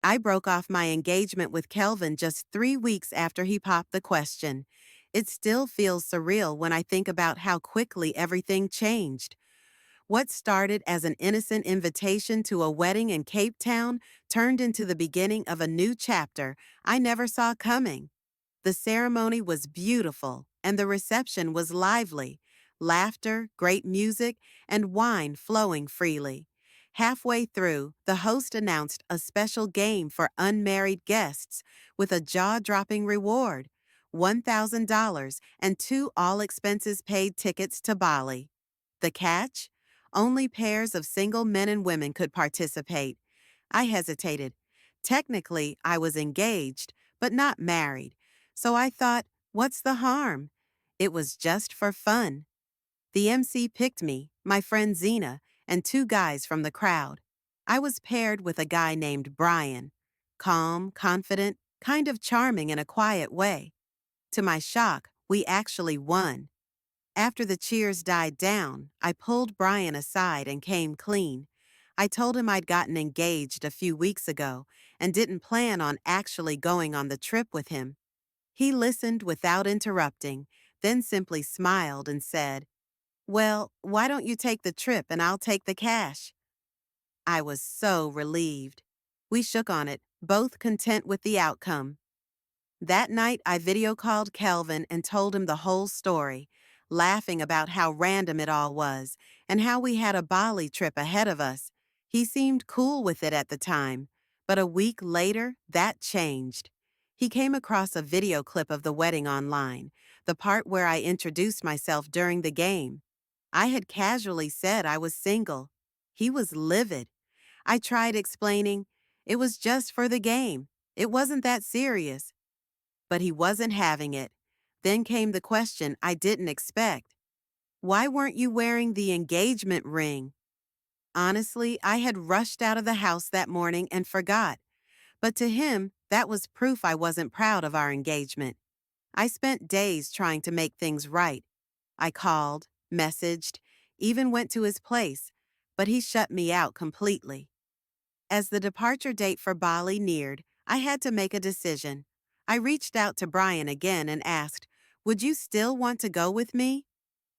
I broke off my engagement with Kelvin just 3 weeks after he popped the question. It still feels surreal when I think about how quickly everything changed. What started as an innocent invitation to a wedding in Cape Town turned into the beginning of a new chapter I never saw coming. The ceremony was beautiful, and the reception was lively. Laughter, great music, and wine flowing freely. Halfway through, the host announced a special game for unmarried guests with a jaw-dropping reward, $1,000 and two all-expenses-paid tickets to Bali. The catch? Only pairs of single men and women could participate. I hesitated. Technically, I was engaged, but not married. So I thought, what's the harm? It was just for fun. The MC picked me, my friend Zena, and two guys from the crowd. I was paired with a guy named Brian. Calm, confident, kind of charming in a quiet way. To my shock, we actually won. After the cheers died down, I pulled Brian aside and came clean. I told him I'd gotten engaged a few weeks ago and didn't plan on actually going on the trip with him. He listened without interrupting, then simply smiled and said, "Well, why don't you take the trip and I'll take the cash?" I was so relieved. We shook on it, both content with the outcome. That night, I video called Kelvin and told him the whole story, laughing about how random it all was and how we had a Bali trip ahead of us. He seemed cool with it at the time, but a week later, that changed. He came across a video clip of the wedding online, the part where I introduced myself during the game. I had casually said I was single. He was livid. I tried explaining, it was just for the game. It wasn't that serious. But he wasn't having it. Then came the question I didn't expect. Why weren't you wearing the engagement ring? Honestly, I had rushed out of the house that morning and forgot. But to him, that was proof I wasn't proud of our engagement. I spent days trying to make things right. I called, messaged, even went to his place, but he shut me out completely. As the departure date for Bali neared, I had to make a decision. I reached out to Brian again and asked, "Would you still want to go with me?"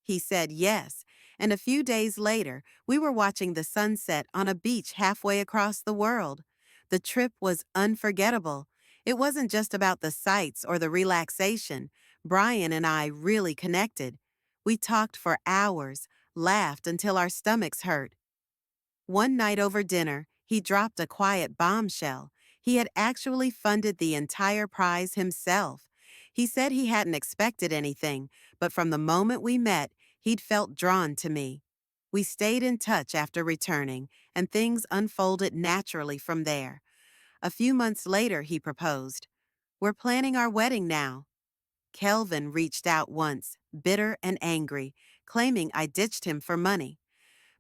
He said yes, and a few days later, we were watching the sunset on a beach halfway across the world. The trip was unforgettable. It wasn't just about the sights or the relaxation. Brian and I really connected. We talked for hours, laughed until our stomachs hurt. One night over dinner, he dropped a quiet bombshell. He had actually funded the entire prize himself. He said he hadn't expected anything, but from the moment we met, he'd felt drawn to me. We stayed in touch after returning, and things unfolded naturally from there. A few months later, he proposed. "We're planning our wedding now." Kelvin reached out once, bitter and angry, claiming I ditched him for money.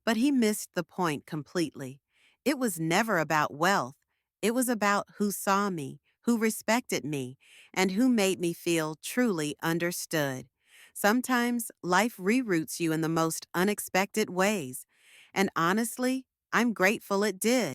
But he missed the point completely. It was never about wealth. It was about who saw me, who respected me, and who made me feel truly understood. Sometimes life reroutes you in the most unexpected ways. And honestly, I'm grateful it did.